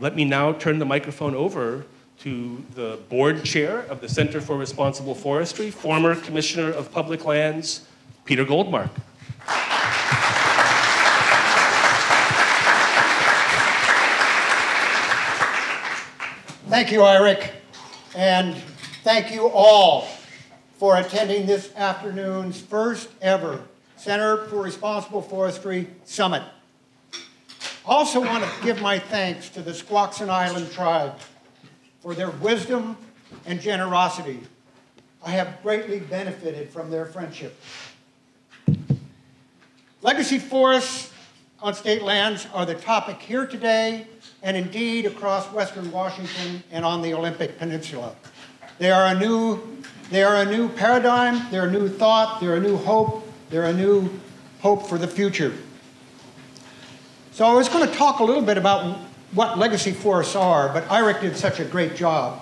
Let me now turn the microphone over to the board chair of the Center for Responsible Forestry, former Commissioner of Public Lands, Peter Goldmark. Thank you, Eric, and thank you all for attending this afternoon's first ever Center for Responsible Forestry Summit. I also want to give my thanks to the Squaxin Island tribe for their wisdom and generosity. I have greatly benefited from their friendship. Legacy forests on state lands are the topic here today and indeed across Western Washington and on the Olympic Peninsula. They are a new paradigm, they're a new thought, they're a new hope, they're a new hope for the future. So I was going to talk a little bit about what legacy forests are, but Eric did such a great job.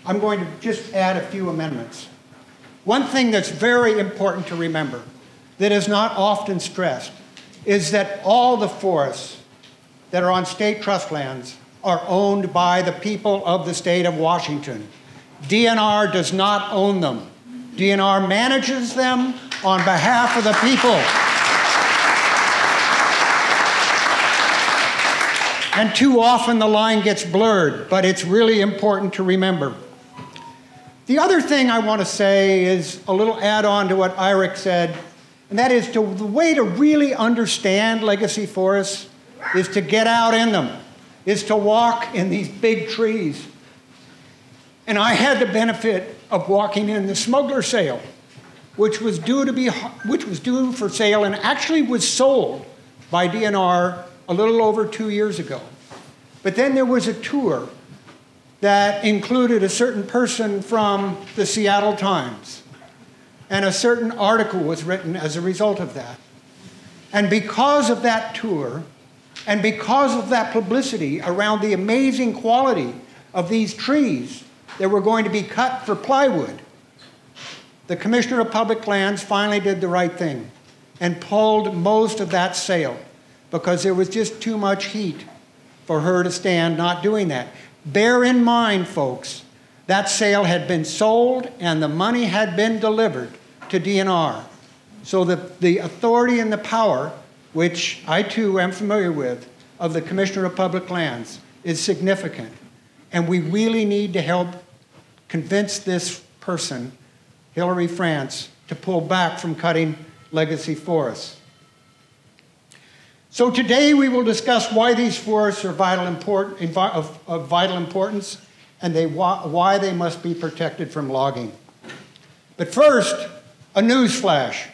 I'm going to just add a few amendments. One thing that's very important to remember that is not often stressed is that all the forests that are on state trust lands are owned by the people of the state of Washington. DNR does not own them. DNR manages them on behalf of the people. And too often the line gets blurred, but it's really important to remember. The other thing I want to say is a little add-on to what Eric said, and that is the way to really understand legacy forests is to get out in them, is to walk in these big trees. And I had the benefit of walking in the smuggler sale, which was due for sale and actually was sold by DNR a little over 2 years ago. But then there was a tour that included a certain person from the Seattle Times, and a certain article was written as a result of that. And because of that tour, and because of that publicity around the amazing quality of these trees that were going to be cut for plywood, the Commissioner of Public Lands finally did the right thing and pulled most of that sale because there was just too much heat for her to stand not doing that. Bear in mind, folks, that sale had been sold and the money had been delivered to DNR. So the authority and the power, which I too am familiar with, of the Commissioner of Public Lands is significant. And we really need to help convince this person, Hillary France, to pull back from cutting legacy forests. So today we will discuss why these forests are of vital importance and why they must be protected from logging. But first, a news flash.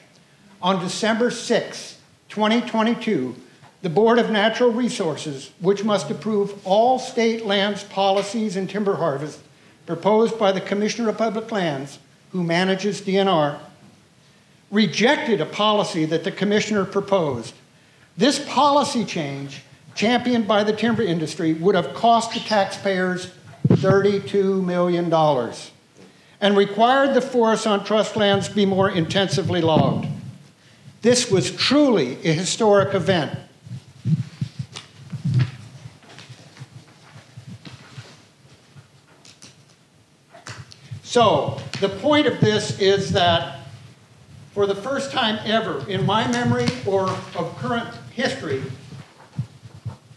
On December 6, 2022, the Board of Natural Resources, which must approve all state lands policies and timber harvest proposed by the Commissioner of Public Lands, who manages DNR, rejected a policy that the Commissioner proposed. This policy change, championed by the timber industry, would have cost the taxpayers $32 million and required the forests on trust lands be more intensively logged. This was truly a historic event. So, the point of this is that for the first time ever in my memory or of current history,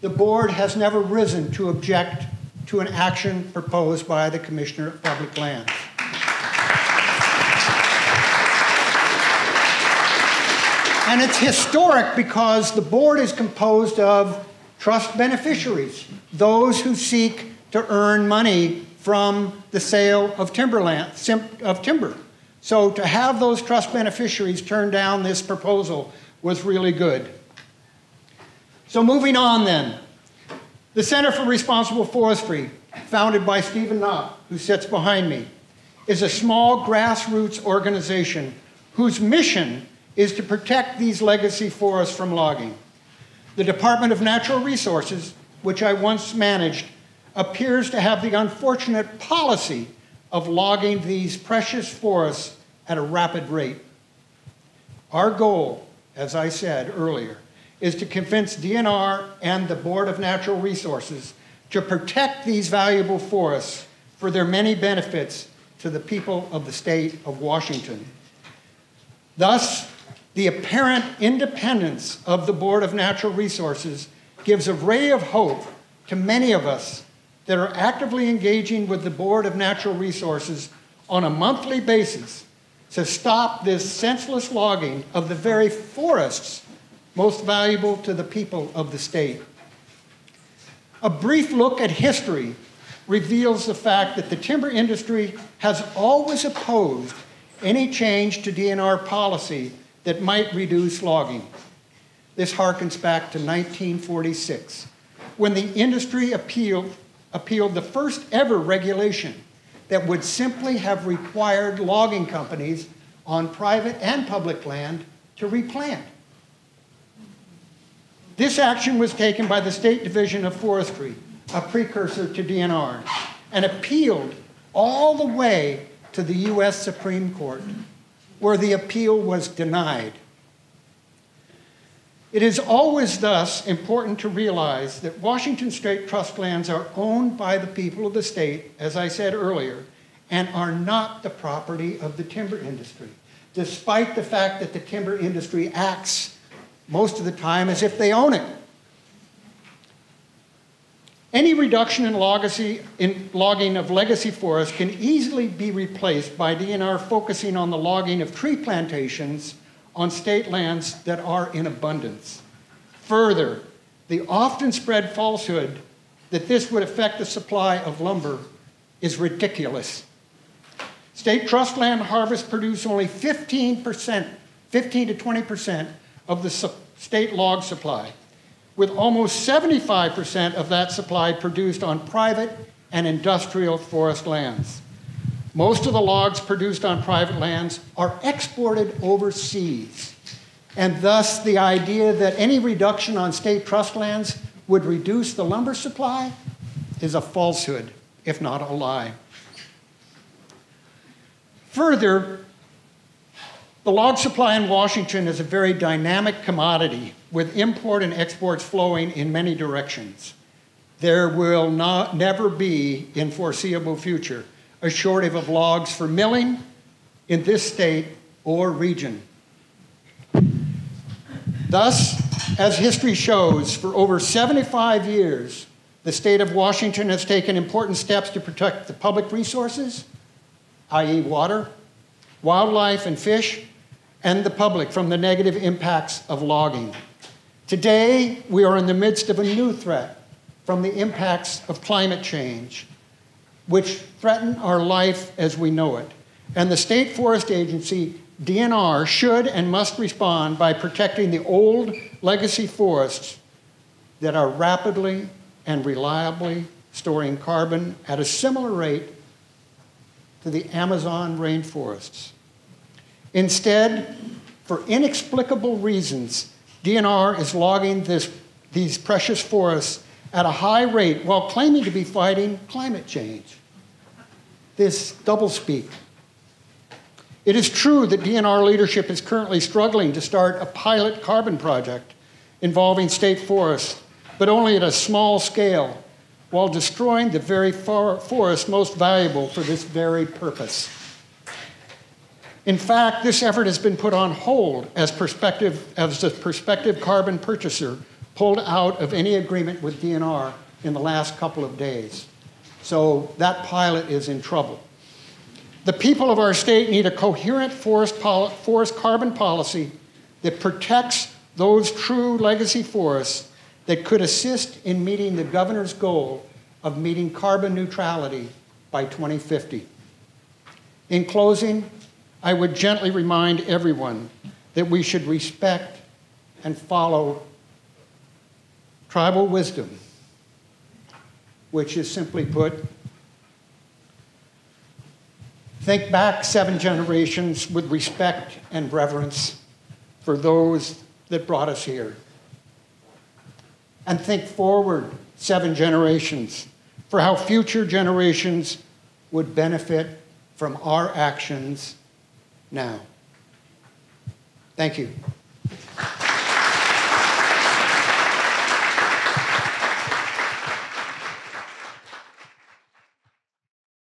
the board has never risen to object to an action proposed by the Commissioner of Public Lands. And it's historic because the board is composed of trust beneficiaries, those who seek to earn money from the sale of timber. So to have those trust beneficiaries turn down this proposal was really good. So moving on then, the Center for Responsible Forestry, founded by Stephen Knopp, who sits behind me, is a small grassroots organization whose mission is to protect these legacy forests from logging. The Department of Natural Resources, which I once managed, appears to have the unfortunate policy of logging these precious forests at a rapid rate. Our goal, as I said earlier, is to convince DNR and the Board of Natural Resources to protect these valuable forests for their many benefits to the people of the state of Washington. Thus, the apparent independence of the Board of Natural Resources gives a ray of hope to many of us that are actively engaging with the Board of Natural Resources on a monthly basis to stop this senseless logging of the very forests most valuable to the people of the state. A brief look at history reveals the fact that the timber industry has always opposed any change to DNR policy that might reduce logging. This harkens back to 1946, when the industry appealed the first ever regulation that would simply have required logging companies on private and public land to replant. This action was taken by the State Division of Forestry, a precursor to DNR, and appealed all the way to the US Supreme Court, where the appeal was denied. It is always thus important to realize that Washington State trust lands are owned by the people of the state, as I said earlier, and are not the property of the timber industry, despite the fact that the timber industry acts most of the time as if they own it. Any reduction in logging of legacy forests can easily be replaced by DNR focusing on the logging of tree plantations on state lands that are in abundance. Further, the often spread falsehood that this would affect the supply of lumber is ridiculous. State trust land harvests produce only 15% to 20% of the state log supply, with almost 75% of that supply produced on private and industrial forest lands. Most of the logs produced on private lands are exported overseas, and thus the idea that any reduction on state trust lands would reduce the lumber supply is a falsehood, if not a lie. Further, the log supply in Washington is a very dynamic commodity with import and exports flowing in many directions. There will never be, in foreseeable future, a shortage of logs for milling in this state or region. Thus, as history shows, for over 75 years, the state of Washington has taken important steps to protect the public resources, i.e. water, wildlife and fish, and the public from the negative impacts of logging. Today, we are in the midst of a new threat from the impacts of climate change, which threaten our life as we know it. And the State Forest Agency, DNR, should and must respond by protecting the old legacy forests that are rapidly and reliably storing carbon at a similar rate to the Amazon rainforests. Instead, for inexplicable reasons, DNR is logging these precious forests at a high rate while claiming to be fighting climate change. This doublespeak. It is true that DNR leadership is currently struggling to start a pilot carbon project involving state forests, but only at a small scale, while destroying the very forest most valuable for this very purpose. In fact, this effort has been put on hold as the prospective carbon purchaser pulled out of any agreement with DNR in the last couple of days. So that pilot is in trouble. The people of our state need a coherent forest carbon policy that protects those true legacy forests that could assist in meeting the governor's goal of meeting carbon neutrality by 2050. In closing, I would gently remind everyone that we should respect and follow tribal wisdom, which is simply put, think back 7 generations with respect and reverence for those that brought us here. And think forward 7 generations for how future generations would benefit from our actions now. Thank you.